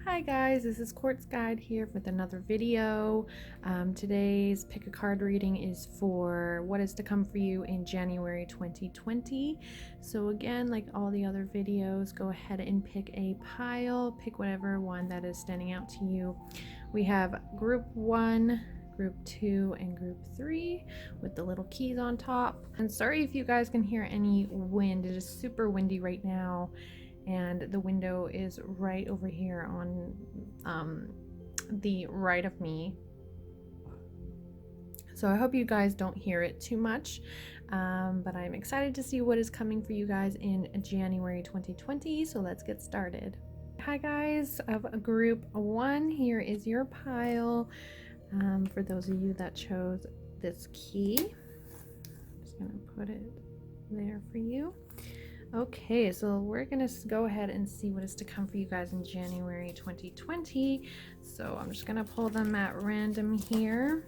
Hi guys, this is quartzguide here with another video. Today's pick a card reading is for what is to come for you in January 2020. So again, like all the other videos, go ahead and pick a pile, pick whatever one that is standing out to you. We have group 1, group 2, and group 3 with the little keys on top. And sorry if you guys can hear any wind, it is super windy right now. And the window is right over here on the right of me, so I hope you guys don't hear it too much, but I'm excited to see what is coming for you guys in January 2020. So let's get started. Hi guys, of group 1, here is your pile. For those of you that chose this key, I'm just gonna put it there for you. Okay, so we're gonna go ahead and see what is to come for you guys in January 2020. So I'm just gonna pull them at random here.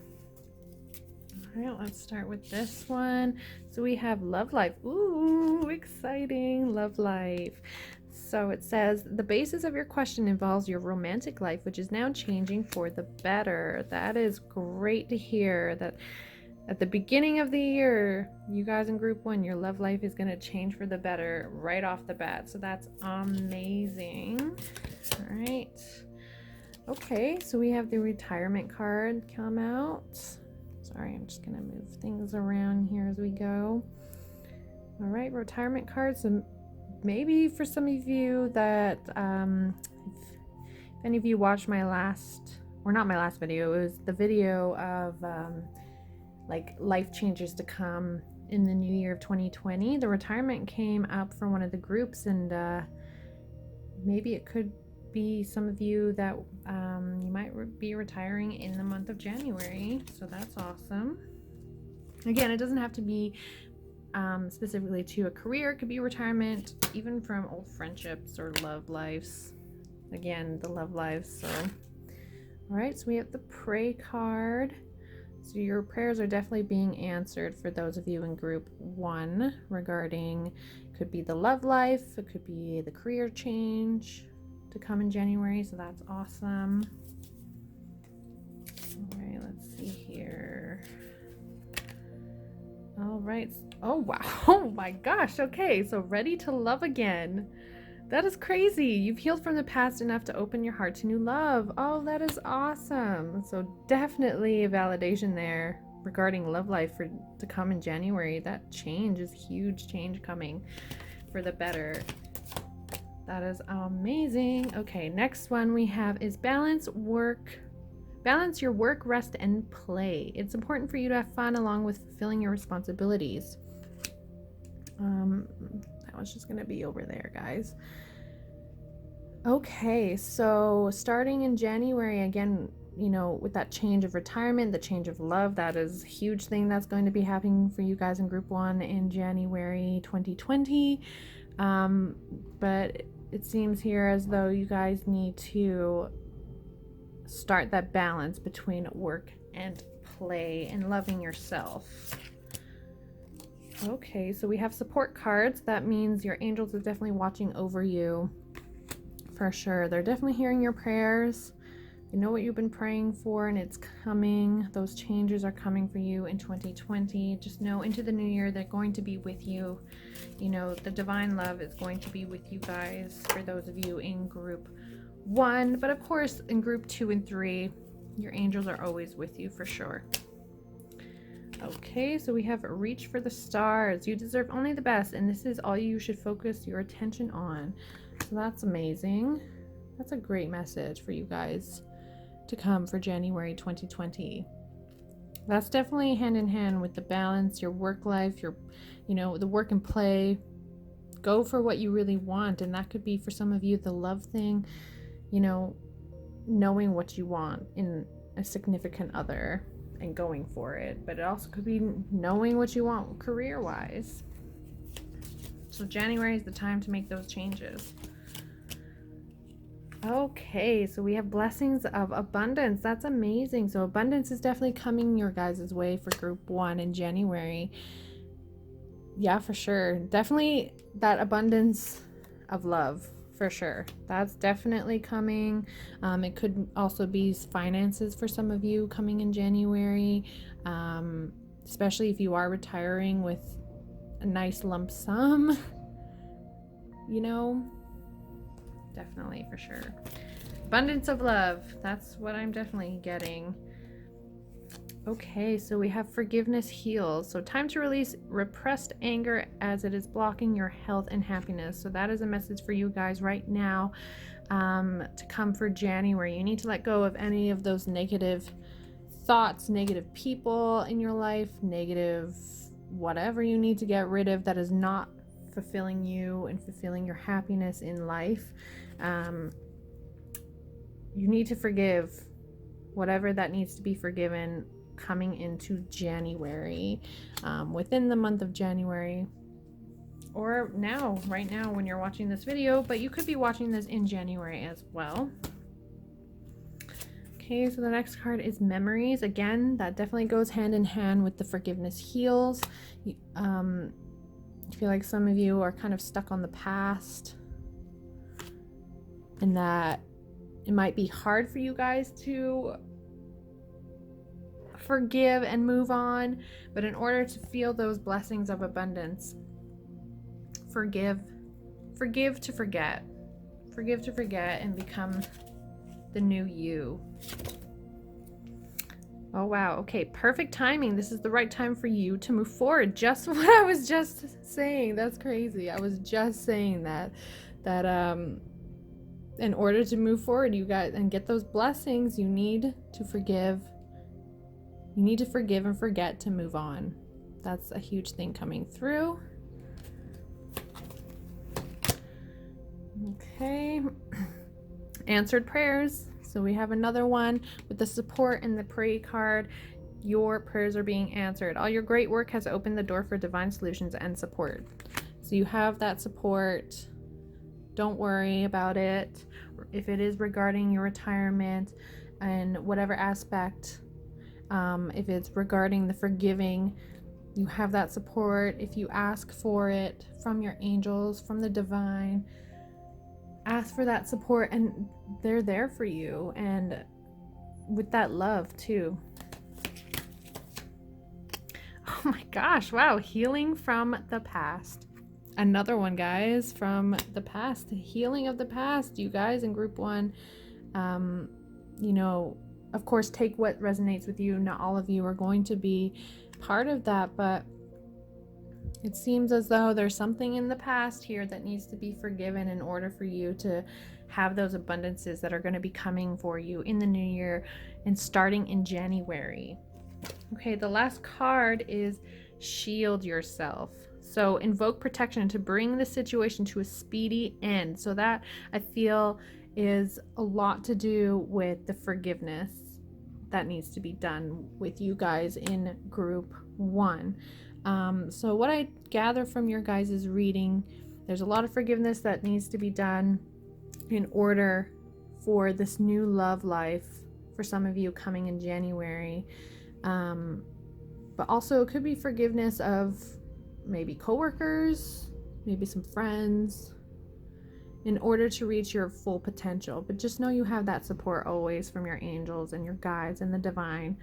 All right, let's start with this one. So we have love life. Ooh, exciting, love life. So it says the basis of your question involves your romantic life, which is now changing for the better. That is great to hear. That at the beginning of the year, you guys in group 1, your love life is going to change for the better right off the bat. So that's amazing. All right. Okay, so we have the retirement card come out. Sorry, I'm just going to move things around here as we go. All right, retirement cards. So maybe for some of you that, if any of you watched my last, or not my last video, it was the video of like life changes to come in the new year of 2020. The retirement came up for one of the groups, and maybe it could be some of you that you might be retiring in the month of January. So that's awesome. Again, it doesn't have to be specifically to a career. It could be retirement, even from old friendships or love lives. Again, the love lives. So all right, so we have the pray card. So your prayers are definitely being answered for those of you in group 1 regarding, could be the love life, it could be the career change to come in January. So that's awesome. All right, let's see here. All right. Oh, wow. Oh my gosh. Okay, so ready to love again. That is crazy. You've healed from the past enough to open your heart to new love. Oh, that is awesome. So definitely a validation there regarding love life to come in January. That change is huge change coming for the better. That is amazing. Okay, next one we have is balance your work, rest, and play. It's important for you to have fun along with fulfilling your responsibilities. That was just gonna be over there, guys. Okay, so starting in January, again, you know, with that change of retirement, the change of love, that is a huge thing that's going to be happening for you guys in group 1 in January 2020. But it seems here as though you guys need to start that balance between work and play and loving yourself. Okay, so we have support cards. That means your angels are definitely watching over you for sure. They're definitely hearing your prayers. They know what you've been praying for, and it's coming. Those changes are coming for you in 2020. Just know into the new year, they're going to be with you. You know, the divine love is going to be with you guys for those of you in group 1. But of course, in group 2 and 3, your angels are always with you for sure. Okay, so we have reach for the stars. You deserve only the best, and this is all you should focus your attention on. So that's amazing. That's a great message for you guys to come for January 2020. That's definitely hand in hand with the balance, your work life, your, you know, the work and play. Go for what you really want, and that could be for some of you the love thing, you know, knowing what you want in a significant other and going for it. But it also could be knowing what you want career-wise. So January is the time to make those changes. Okay, so we have blessings of abundance. That's amazing. So abundance is definitely coming your guys' way for group 1 in January. Yeah, for sure. Definitely that abundance of love for sure. That's definitely coming. It could also be finances for some of you coming in January, especially if you are retiring with a nice lump sum, you know, definitely for sure. Abundance of love. That's what I'm definitely getting. Okay, so we have forgiveness heals. So time to release repressed anger as it is blocking your health and happiness. So that is a message for you guys right now, to come for January. You need to let go of any of those negative thoughts, negative people in your life, negative whatever you need to get rid of that is not fulfilling you and fulfilling your happiness in life. You need to forgive whatever that needs to be forgiven coming into January, within the month of January, or now, right now when you're watching this video, but you could be watching this in January as well. Okay, so the next card is memories. Again, that definitely goes hand in hand with the forgiveness heals. I feel like some of you are kind of stuck on the past, and that it might be hard for you guys to forgive and move on, but in order to feel those blessings of abundance, forgive to forget and become the new you. Oh wow, okay, perfect timing. This is the right time for you to move forward. Just what I was just saying. That's crazy. I was just saying that in order to move forward, you guys, and get those blessings, you need to forgive. You need to forgive and forget to move on. That's a huge thing coming through. Okay. Answered prayers. So we have another one with the support and the pray card. Your prayers are being answered. All your great work has opened the door for divine solutions and support. So you have that support. Don't worry about it. If it is regarding your retirement and whatever aspect, if it's regarding the forgiving, you have that support. If you ask for it from your angels, from the divine, ask for that support and they're there for you, and with that love too. Oh my gosh, wow, healing from the past. Another one, guys, from the past, the healing of the past. You guys in group 1, you know, of course, take what resonates with you. Not all of you are going to be part of that, but it seems as though there's something in the past here that needs to be forgiven in order for you to have those abundances that are going to be coming for you in the new year and starting in January. Okay, the last card is shield yourself. So invoke protection to bring the situation to a speedy end. So that, I feel, is a lot to do with the forgiveness that needs to be done with you guys in group 1. So what I gather from your guys' reading, there's a lot of forgiveness that needs to be done in order for this new love life for some of you coming in January. But also it could be forgiveness of maybe coworkers, maybe some friends, in order to reach your full potential. But just know you have that support always from your angels and your guides and the divine.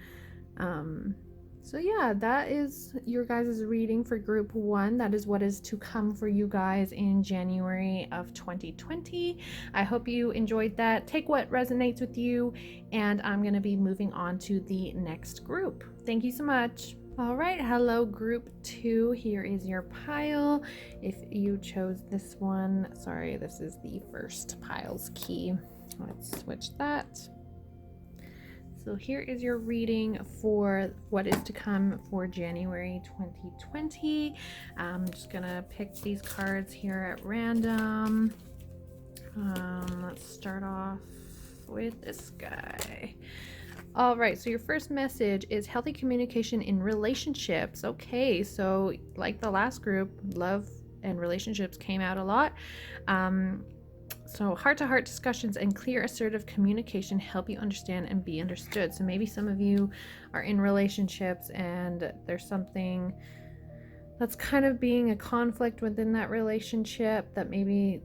So yeah, that is your guys' reading for group 1. That is what is to come for you guys in January of 2020. I hope you enjoyed that. Take what resonates with you, and I'm going to be moving on to the next group. Thank you so much. All right, hello group 2. Here is your pile. If you chose this one, sorry, this is the first pile's key. Let's switch that. So here is your reading for what is to come for January 2020. I'm just gonna pick these cards here at random. Let's start off with this guy. All right, so your first message is healthy communication in relationships. Okay, so like the last group, love and relationships came out a lot. So heart-to-heart discussions and clear, assertive communication help you understand and be understood. So maybe some of you are in relationships and there's something that's kind of being a conflict within that relationship that maybe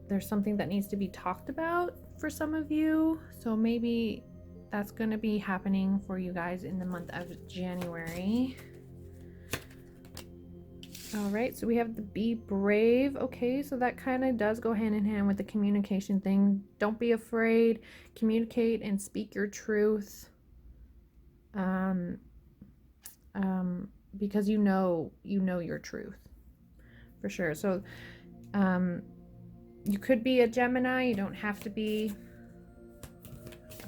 there's something that needs to be talked about for some of you. So maybe that's going to be happening for you guys in the month of January. All right, so we have the be brave. Okay, so that kind of does go hand in hand with the communication thing. Don't be afraid. Communicate and speak your truth. Because you know your truth for sure. So you could be a Gemini. You don't have to be.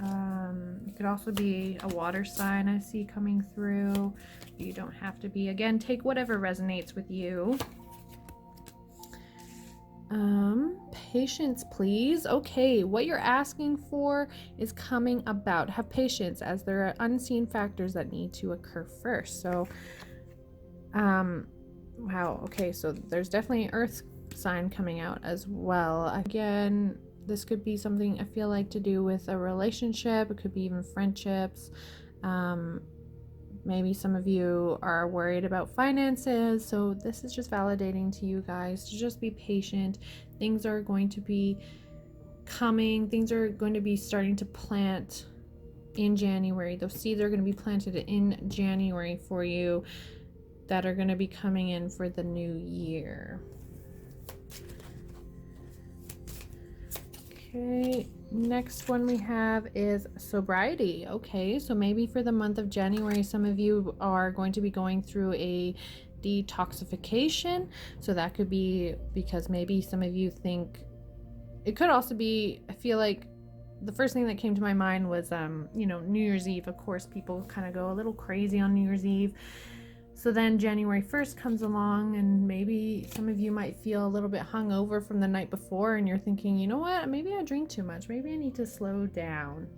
You could also be a water sign I see coming through. You don't have to be. Again, take whatever resonates with you. Patience, please. Okay, what you're asking for is coming about. Have patience, as there are unseen factors that need to occur first. So, wow. Okay, so there's definitely an earth sign coming out as well. Again, this could be something I feel like to do with a relationship. It could be even friendships. Maybe some of you are worried about finances. So this is just validating to you guys to just be patient. Things are going to be coming. Things are going to be starting to plant in January. Those seeds are going to be planted in January for you that are going to be coming in for the new year. Okay, next one we have is sobriety. Okay, so maybe for the month of January, some of you are going to be going through a detoxification. So that could be because maybe some of you think, it could also be, I feel like the first thing that came to my mind was, New Year's Eve. Of course, people kind of go a little crazy on New Year's Eve. So then January 1st comes along, and maybe some of you might feel a little bit hungover from the night before, and you're thinking, you know what, maybe I drink too much. Maybe I need to slow down.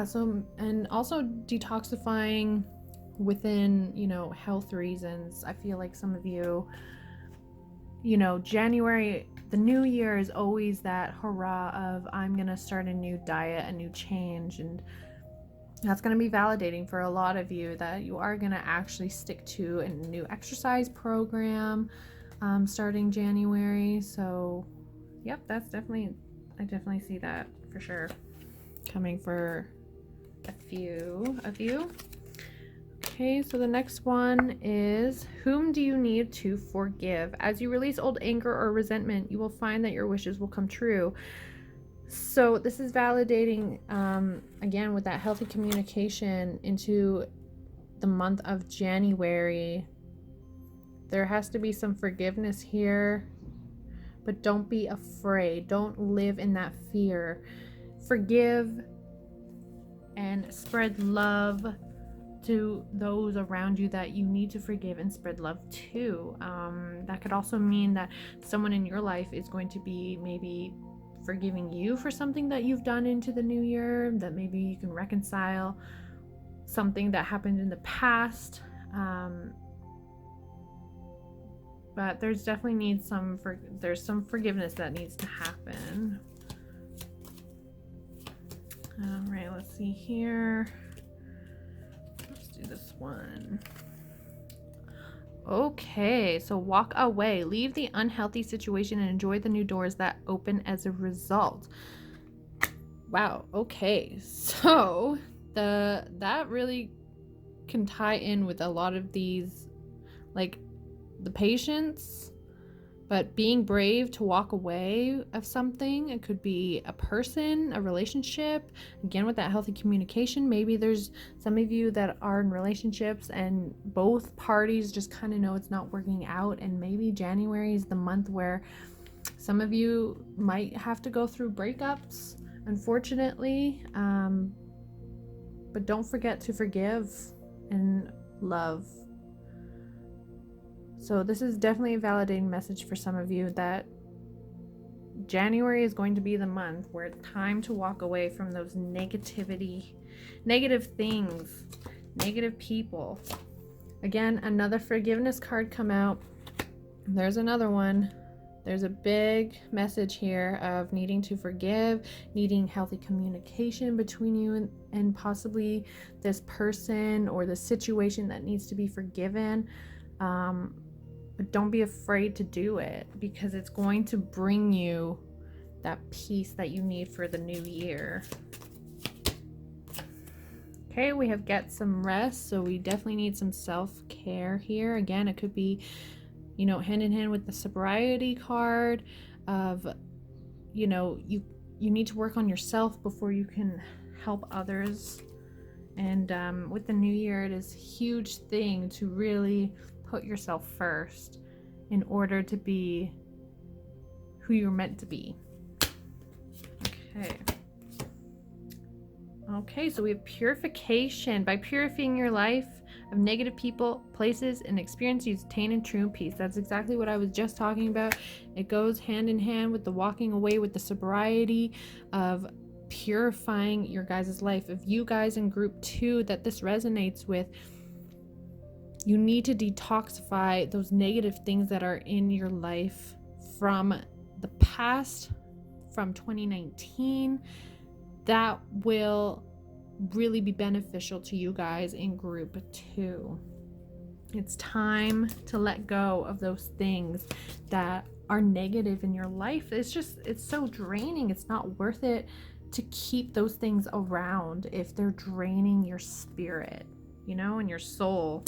So, and also detoxifying within, health reasons. I feel like some of you, January, the new year is always that hurrah of I'm going to start a new diet, a new change, and that's going to be validating for a lot of you that you are going to actually stick to a new exercise program starting January. So, yep, I definitely see that for sure coming for a few of you. Okay, so the next one is, whom do you need to forgive? As you release old anger or resentment, you will find that your wishes will come true. So this is validating, again, with that healthy communication into the month of January. There has to be some forgiveness here, but don't be afraid. Don't live in that fear. Forgive and spread love to those around you that you need to forgive and spread love to. That could also mean that someone in your life is going to be maybe forgiving you for something that you've done into the new year, that maybe you can reconcile something that happened in the past. But there's definitely there's some forgiveness that needs to happen. All right, let's see here. Let's do this one. Okay, so walk away. Leave the unhealthy situation and enjoy the new doors that open as a result. Wow, okay. So that really can tie in with a lot of these, like the patience, but being brave to walk away of something. It could be a person, a relationship. Again, with that healthy communication, maybe there's some of you that are in relationships and both parties just kind of know it's not working out, and maybe January is the month where some of you might have to go through breakups, unfortunately. But don't forget to forgive and love. So this is definitely a validating message for some of you that January is going to be the month where it's time to walk away from those negative things, negative people. Again, another forgiveness card come out. There's another one. There's a big message here of needing to forgive, needing healthy communication between you and possibly this person or the situation that needs to be forgiven. but don't be afraid to do it, because it's going to bring you that peace that you need for the new year. Okay, we have get some rest, so we definitely need some self-care here. Again, it could be, you know, hand in hand with the sobriety card of, you know, you need to work on yourself before you can help others. And with the new year, it is a huge thing to really put yourself first in order to be who you're meant to be. Okay, so we have purification. By purifying your life of negative people, places, and experiences, you attain in true peace. That's exactly what I was just talking about. It goes hand in hand with the walking away, with the sobriety of purifying your guys' life. If you guys in group 2 that this resonates with, you need to detoxify those negative things that are in your life from the past, from 2019. That will really be beneficial to you guys in group 2. It's time to let go of those things that are negative in your life. It's so draining. It's not worth it to keep those things around if they're draining your spirit, you know, and your soul.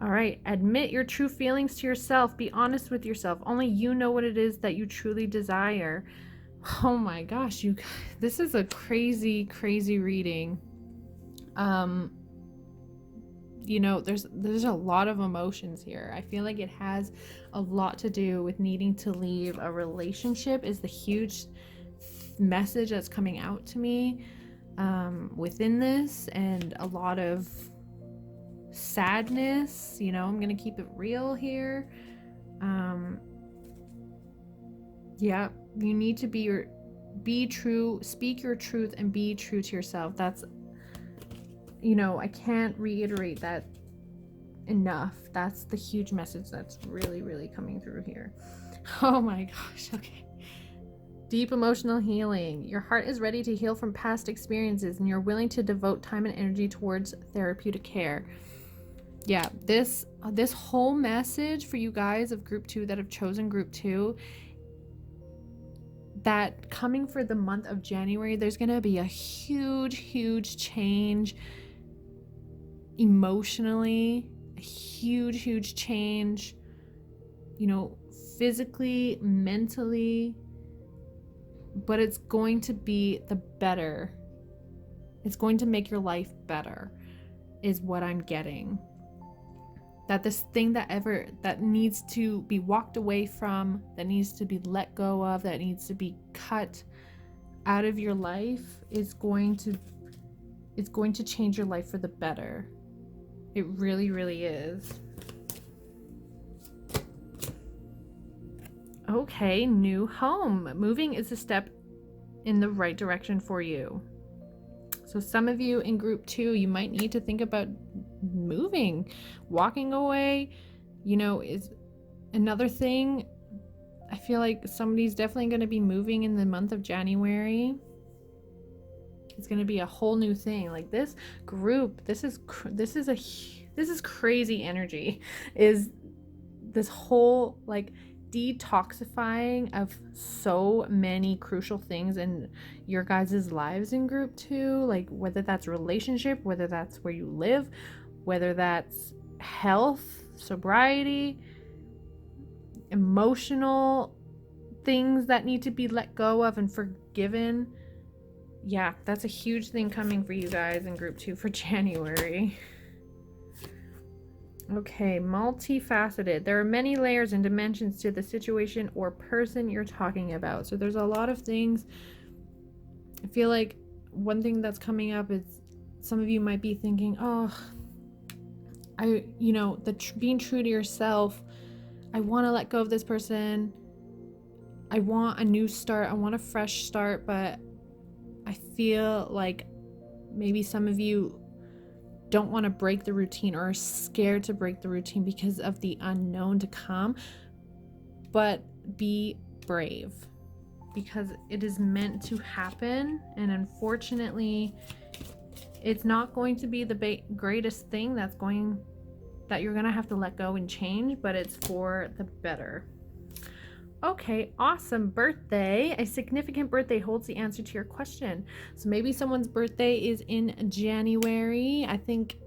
All right, admit your true feelings to yourself. Be honest with yourself. Only you know what it is that you truly desire. Oh my gosh, you guys, this is a crazy reading. You know, there's a lot of emotions here. I feel like it has a lot to do with needing to leave a relationship is the huge message that's coming out to me within this, and a lot of sadness. You know, I'm gonna keep it real here. Yeah, you need to be true, speak your truth, and be true to yourself. That's, you know, I can't reiterate that enough. That's the huge message that's really coming through here. Oh my gosh. Okay. Deep emotional healing. Your heart is ready to heal from past experiences, and you're willing to devote time and energy towards therapeutic care. Yeah, this whole message for you guys of group 2 that have chosen group 2, that coming for the month of January, there's going to be a huge change emotionally, a huge change, you know, physically, mentally, but it's going to be the better. It's going to make your life better, is what I'm getting. That this thing that needs to be walked away from, that needs to be let go of, that needs to be cut out of your life is going to change your life for the better. It really is. Okay, new home. Moving is a step in the right direction for you. So some of you in group 2, you might need to think about moving, walking away, you know, is another thing. I feel like somebody's definitely going to be moving in the month of January. It's going to be a whole new thing. Like this group, this is crazy energy. Is this whole like detoxifying of so many crucial things in your guys' lives in group 2, like whether that's relationship, whether that's where you live, whether that's health, sobriety, emotional things that need to be let go of and forgiven. Yeah, that's a huge thing coming for you guys in group 2 for January. Okay, multifaceted. There are many layers and dimensions to the situation or person you're talking about. So there's a lot of things. I feel like one thing that's coming up is some of you might be thinking, oh, being true to yourself. I want to let go of this person. I want a new start. I want a fresh start, but I feel like maybe some of you don't want to break the routine or are scared to break the routine because of the unknown to come. But be brave, because it is meant to happen, and unfortunately it's not going to be the greatest thing that's going that you're gonna have to let go and change, but it's for the better. Okay, awesome. Birthday. A significant birthday holds the answer to your question. So maybe someone's birthday is in January. I think,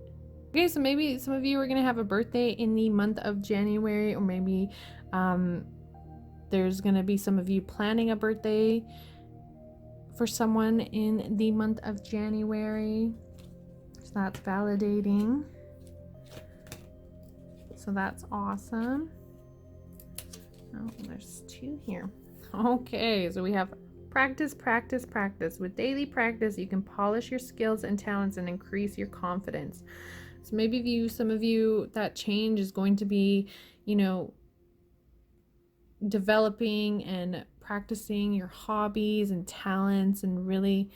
okay, so maybe some of you are going to have a birthday in the month of January, or maybe there's going to be some of you planning a birthday for someone in the month of January. So that's validating. So that's awesome. Oh, there's 2 here. Okay, so we have practice, practice, practice. With daily practice, you can polish your skills and talents and increase your confidence. So maybe some of you, that change is going to be, you know, developing and practicing your hobbies and talents and really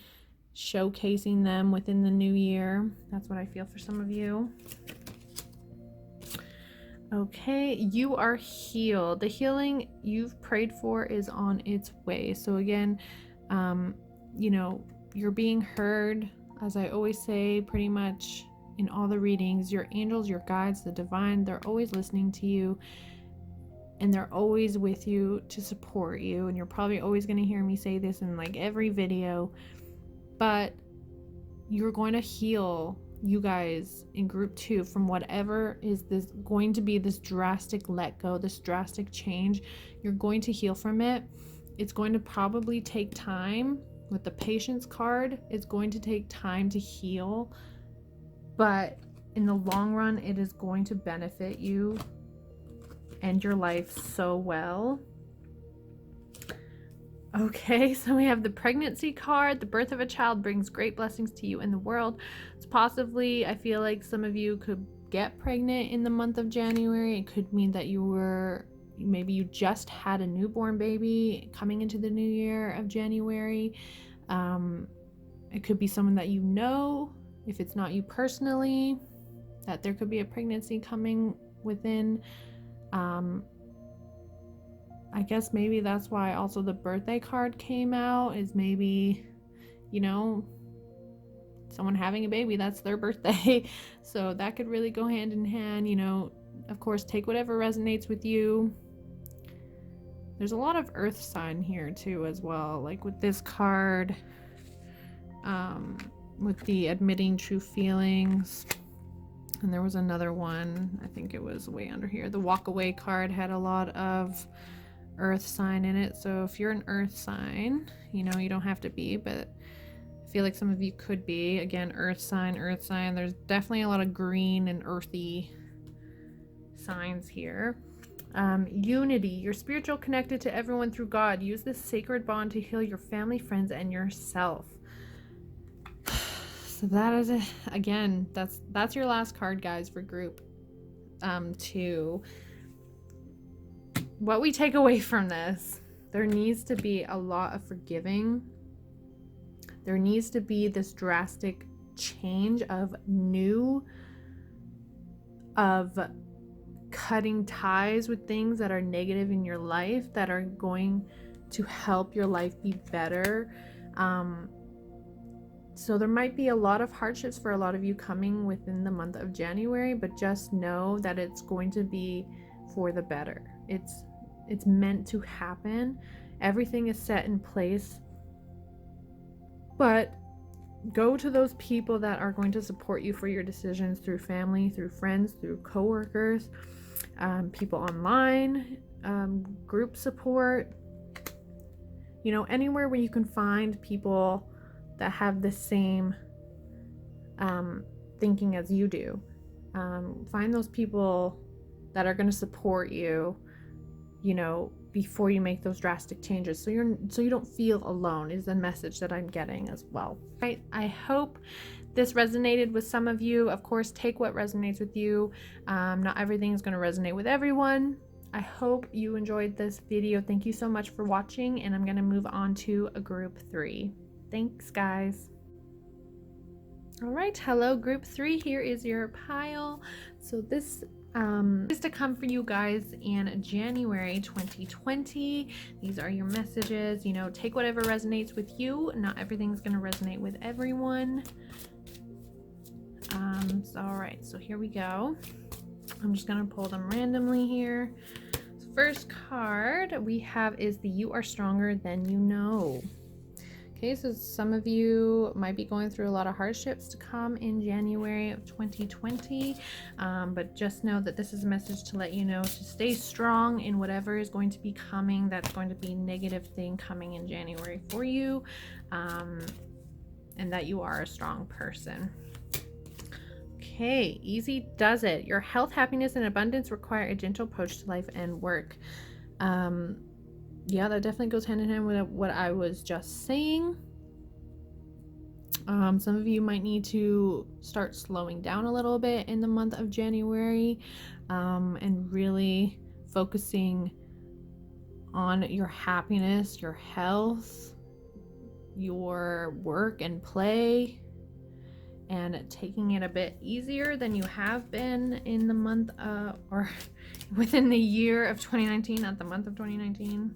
showcasing them within the new year. That's what I feel for some of you. Okay, you are healed. The healing you've prayed for is on its way. So again, you know, you're being heard. As I always say, pretty much in all the readings, your angels, your guides, the divine, they're always listening to you, and they're always with you to support you. And you're probably always going to hear me say this in like every video, but you're going to heal, you guys, in group 2 from whatever is this going to be, this drastic let go, this drastic change. You're going to heal from it. It's going to probably take time. With the patience card, it's going to take time to heal, but in the long run, it is going to benefit you and your life so well. Okay, so we have the pregnancy card. The birth of a child brings great blessings to you and the world. It's possibly, I feel like some of you could get pregnant in the month of January. It could mean that maybe you just had a newborn baby coming into the new year of January. It could be someone that you know, if it's not you personally, that there could be a pregnancy coming within. I guess maybe that's why also the birthday card came out, is maybe, you know, someone having a baby, that's their birthday. So that could really go hand in hand. You know, of course, take whatever resonates with you. There's a lot of earth sign here too as well, like with this card, with the admitting true feelings. And there was another one, I think it was way under here. The walk away card had a lot of earth sign in it. So if you're an earth sign, you know, you don't have to be, but I feel like some of you could be. Again, earth sign. There's definitely a lot of green and earthy signs here. Unity. You're spiritual, connected to everyone through God. Use this sacred bond to heal your family, friends, and yourself. So that is it. Again, that's your last card, guys, for group 2. What we take away from this, there needs to be a lot of forgiving. There needs to be this drastic change of cutting ties with things that are negative in your life, that are going to help your life be better. So there might be a lot of hardships for a lot of you coming within the month of January, but just know that it's going to be for the better. It's meant to happen. Everything is set in place. But go to those people that are going to support you for your decisions, through family, through friends, through coworkers, people online, group support, you know, anywhere where you can find people that have the same thinking as you do. Find those people that are going to support you, you know, before you make those drastic changes, so you don't feel alone, is the message that I'm getting as well. Right, I hope this resonated with some of you. Of course, take what resonates with you. Not everything is going to resonate with everyone. I hope you enjoyed this video. Thank you so much for watching, and I'm going to move on to a group 3. Thanks, guys. All right, hello group 3. Here is your pile. So this is to come for you guys in January 2020. These are your messages. You know, take whatever resonates with you. Not everything's going to resonate with everyone. All right, so here we go. I'm just going to pull them randomly here. First card we have is the You Are Stronger Than You Know. Okay, so some of you might be going through a lot of hardships to come in January of 2020, but just know that this is a message to let you know to stay strong in whatever is going to be coming. That's going to be a negative thing coming in January for you, and that you are a strong person. Okay, easy does it. Your health, happiness, and abundance require a gentle approach to life and work. Yeah, that definitely goes hand in hand with what I was just saying. Some of you might need to start slowing down a little bit in the month of January, and really focusing on your happiness, your health, your work and play, and taking it a bit easier than you have been in the month or within the year of 2019, not the month of 2019.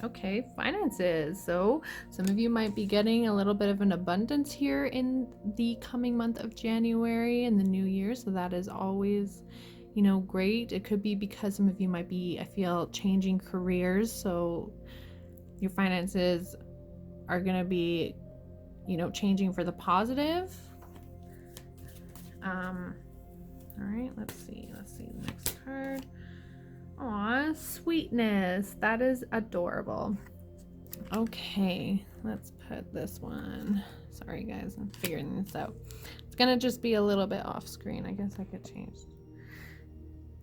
Okay, finances. So some of you might be getting a little bit of an abundance here in the coming month of January and the new year. So that is always, great. It could be because some of you might be, I feel, changing careers. So your finances are going to be, changing for the positive. All right, let's see the next card. Aw, sweetness. That is adorable. Okay, let's put this one. Sorry guys, I'm figuring this out. It's gonna just be a little bit off screen. I guess I could change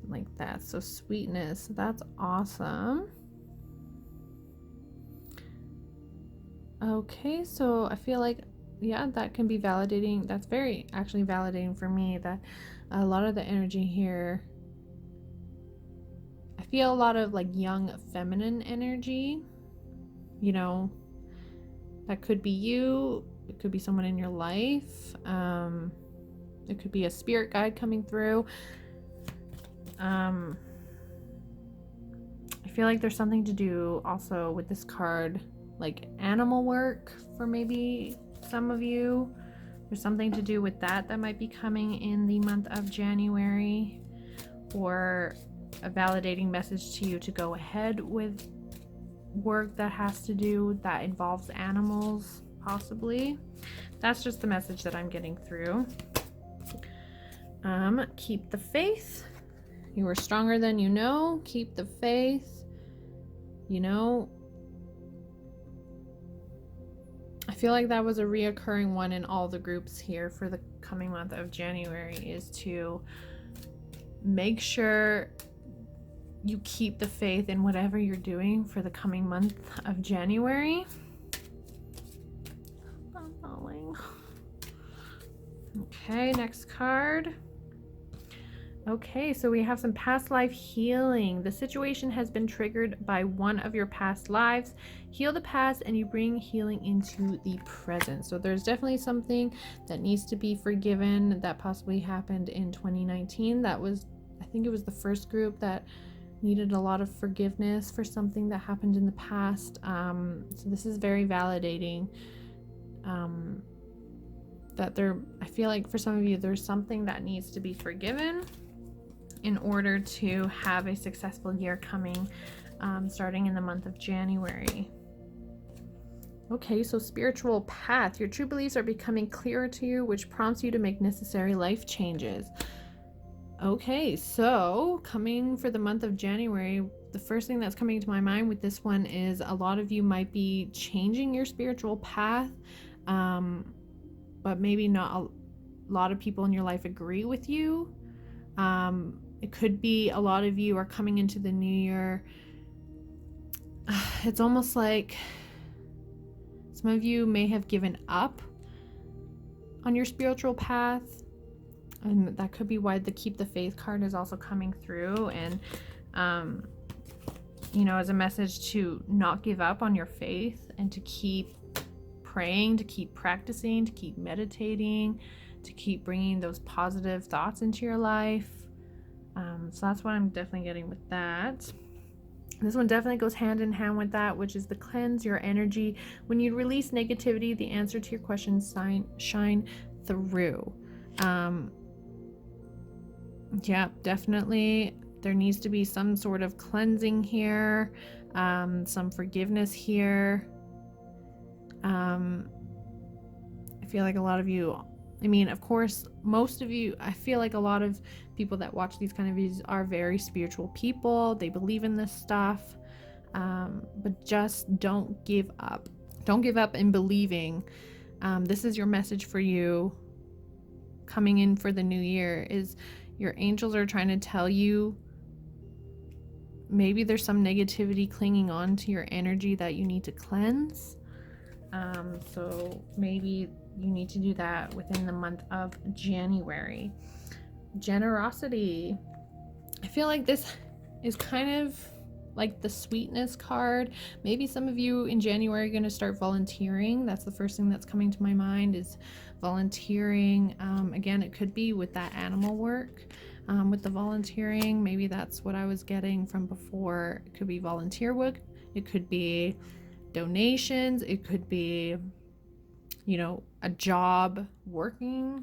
like that. So sweetness, that's awesome. Okay, so I feel like, yeah, that can be validating. That's very actually validating for me, that a lot of the energy here, I feel a lot of like young feminine energy, that could be you, it could be someone in your life, it could be a spirit guide coming through. I feel like there's something to do also with this card, like animal work for maybe some of you. There's something to do with that might be coming in the month of January, or a validating message to you to go ahead with work that involves animals, possibly. That's just the message that I'm getting through. Keep the faith. You are stronger than you know. Keep the faith. I feel like that was a reoccurring one in all the groups here for the coming month of January, is to make sure you keep the faith in whatever you're doing for the coming month of January. Okay, next card. Okay, so we have some past life healing. The situation has been triggered by one of your past lives. Heal the past and you bring healing into the present. So there's definitely something that needs to be forgiven that possibly happened in 2019. That was, I think it was the first group that needed a lot of forgiveness for something that happened in the past. So this is very validating. I feel like for some of you, there's something that needs to be forgiven in order to have a successful year coming, starting in the month of January. Okay, so spiritual path. Your true beliefs are becoming clearer to you, which prompts you to make necessary life changes. Okay, so coming for the month of January, the first thing that's coming to my mind with this one is a lot of you might be changing your spiritual path, but maybe not a lot of people in your life agree with you. It could be a lot of you are coming into the new year. It's almost like some of you may have given up on your spiritual path, and that could be why the keep the faith card is also coming through, and as a message to not give up on your faith and to keep praying, to keep practicing, to keep meditating, to keep bringing those positive thoughts into your life. So that's what I'm definitely getting with that. This one definitely goes hand in hand with that, which is the cleanse your energy. When you release negativity, the answer to your questions shine through. Yeah, definitely. There needs to be some sort of cleansing here, some forgiveness here. I feel like a lot of you, I mean, of course, most of you, I feel like a lot of people that watch these kind of videos are very spiritual people. They believe in this stuff, but just don't give up. Don't give up in believing. This is your message for you coming in for the new year, is your angels are trying to tell you maybe there's some negativity clinging on to your energy that you need to cleanse. So maybe you need to do that within the month of January. Generosity. I feel like this is kind of like the sweetness card. Maybe some of you in January are going to start volunteering. That's the first thing that's coming to my mind, is volunteering. Again, it could be with that animal work. With the volunteering, maybe that's what I was getting from before. It could be volunteer work. It could be donations. It could be, you know, a job working.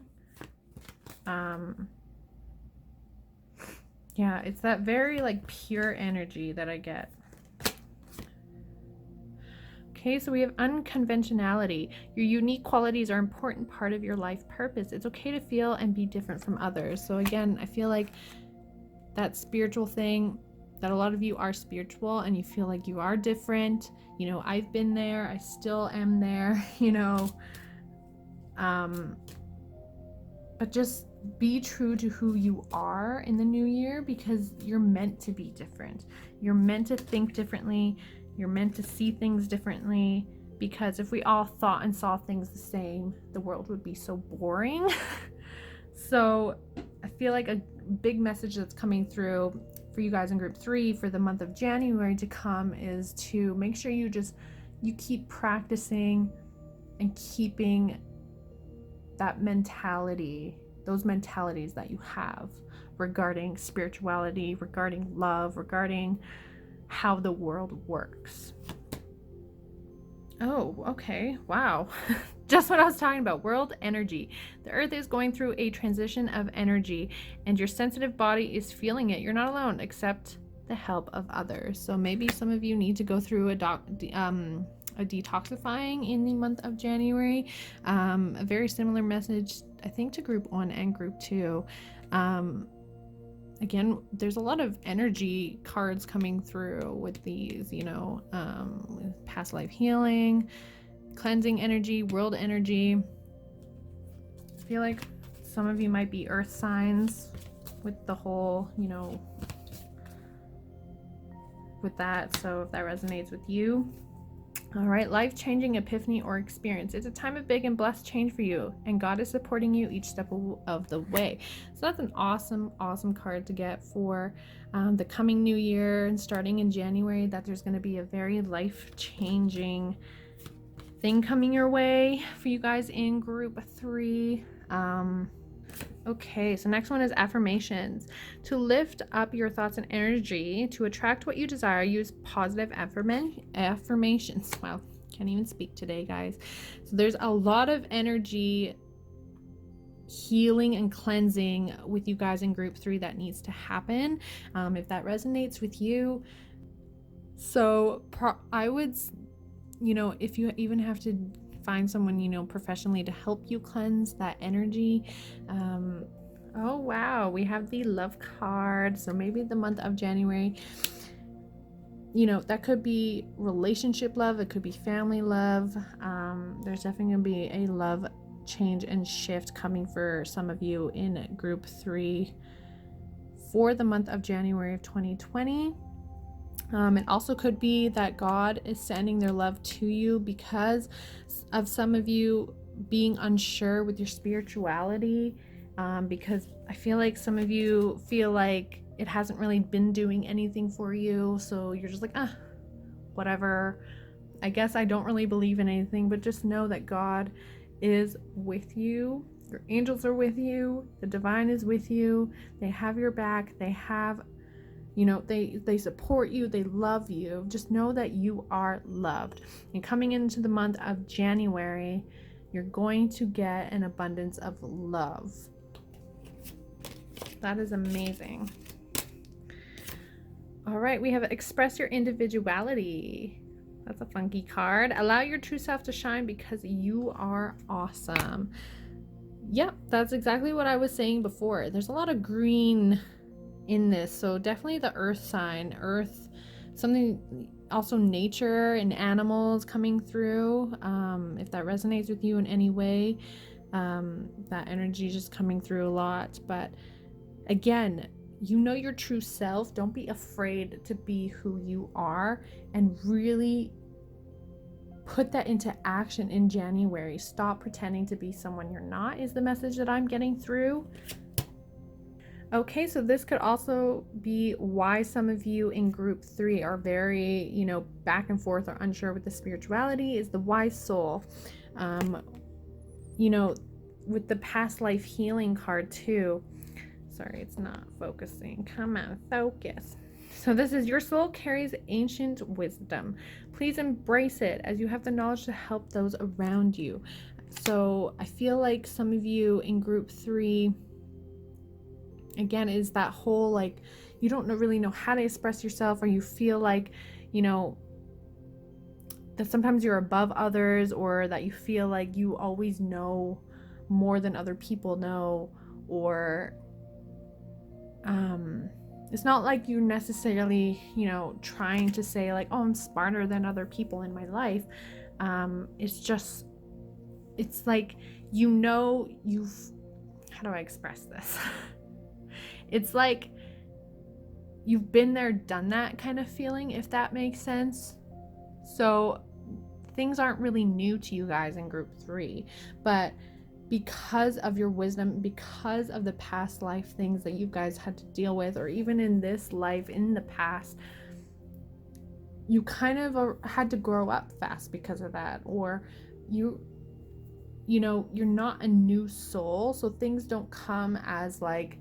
Yeah, it's that very like pure energy that I get. Okay, so we have unconventionality. Your unique qualities are an important part of your life purpose. It's okay to feel and be different from others. So again, I feel like that spiritual thing, that a lot of you are spiritual and you feel like you are different. You know, I've been there, I still am there, you know. But just be true to who you are in the new year, because you're meant to be different. You're meant to think differently. You're meant to see things differently, because if we all thought and saw things the same, the world would be so boring. So I feel like a big message that's coming through for you guys in group 3 for the month of January to come is to make sure you keep practicing and keeping that mentality, those mentalities that you have regarding spirituality, regarding love, regarding how the world works. Oh, okay. Wow. Just what I was talking about. World energy. The earth is going through a transition of energy, and your sensitive body is feeling it. You're not alone. Accept the help of others. So maybe some of you need to go through a detoxifying in the month of January. A very similar message, I think, to group 1 and group 2. Again, there's a lot of energy cards coming through with these, you know, with past life healing, cleansing energy, world energy. I feel like some of you might be earth signs with the whole, you know, with that. So if that resonates with you. All right, life-changing epiphany or experience. It's a time of big and blessed change for you, and God is supporting you each step of the way. So that's an awesome, awesome card to get for the coming new year and starting in January, that there's going to be a very life-changing thing coming your way for you guys in group 3. Okay, so next one is affirmations. To lift up your thoughts and energy, to attract what you desire, use positive affirmations. Wow, can't even speak today, guys. So there's a lot of energy healing and cleansing with you guys in group 3 that needs to happen, if that resonates with you. So I would, you know, if you even have to find someone, you know, professionally to help you cleanse that energy. Oh wow, we have the love card. So maybe the month of January, you know, that could be relationship love, it could be family love. There's definitely gonna be a love change and shift coming for some of you in group 3 for the month of January of 2020. It also could be that God is sending their love to you because of some of you being unsure with your spirituality, because I feel like some of you feel like it hasn't really been doing anything for you, so you're just like, whatever, I guess I don't really believe in anything. But just know that God is with you, your angels are with you, the divine is with you, they have your back, they have, you know, they support you, they love you. Just know that you are loved. And coming into the month of January, you're going to get an abundance of love. That is amazing. All right, we have express your individuality. That's a funky card. Allow your true self to shine because you are awesome. Yep, that's exactly what I was saying before. There's a lot of green in this, so definitely the earth sign, earth, something, also nature and animals coming through. If that resonates with you in any way, that energy just coming through a lot. But again, you know your true self. Don't be afraid to be who you are and really put that into action in January. Stop pretending to be someone you're not, is the message that I'm getting through. Okay, so this could also be why some of you in group 3 are very, back and forth or unsure with the spirituality, is the wise soul. With the past life healing card too. Sorry, it's not focusing. Come on, focus. So this is, your soul carries ancient wisdom. Please embrace it as you have the knowledge to help those around you. So I feel like some of you in group 3, again, is that whole like you don't really know how to express yourself, or you feel like that sometimes you're above others, or that you feel like you always know more than other people know, or it's not like you necessarily trying to say like, oh, I'm smarter than other people in my life. It's like how do I express this? It's like you've been there, done that kind of feeling, if that makes sense. So things aren't really new to you guys in group 3, but because of your wisdom, because of the past life things that you guys had to deal with, or even in this life in the past, you kind of had to grow up fast because of that, or you're not a new soul, so things don't come as like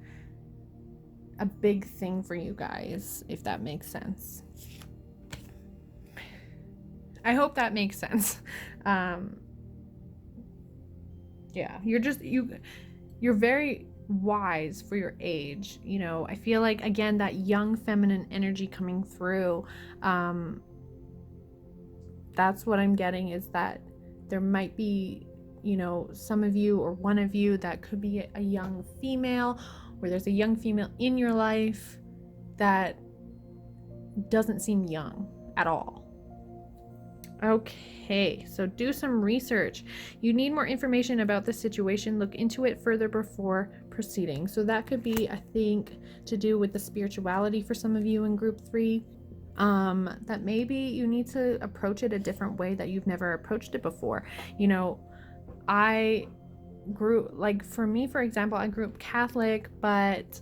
a big thing for you guys, if that makes sense. I hope that makes sense. Yeah, you're very wise for your age. I feel like, again, that young feminine energy coming through. That's what I'm getting, is that there might be, some of you or one of you that could be a young female, where there's a young female in your life that doesn't seem young at all. Okay, so do some research. You need more information about the situation. Look into it further before proceeding. So that could be, I think, to do with the spirituality for some of you in group 3. That maybe you need to approach it a different way that you've never approached it before. I grew, like, for me, for example, I grew up Catholic, but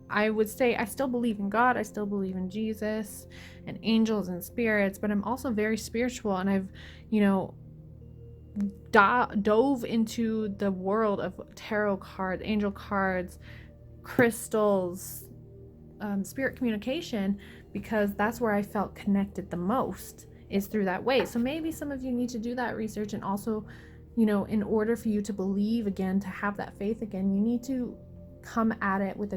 I would say I still believe in God, I still believe in Jesus and angels and spirits, but I'm also very spiritual, and I've dove into the world of tarot cards, angel cards, crystals, spirit communication, because that's where I felt connected the most, is through that way. So maybe some of you need to do that research, and also in order for you to believe again, to have that faith again, you need to come at it with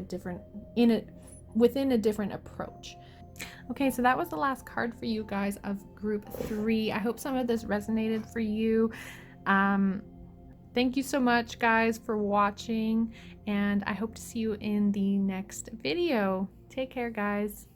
within a different approach. Okay, so that was the last card for you guys of group 3. I hope some of this resonated for you. Thank you so much, guys, for watching, and I hope to see you in the next video. Take care, guys.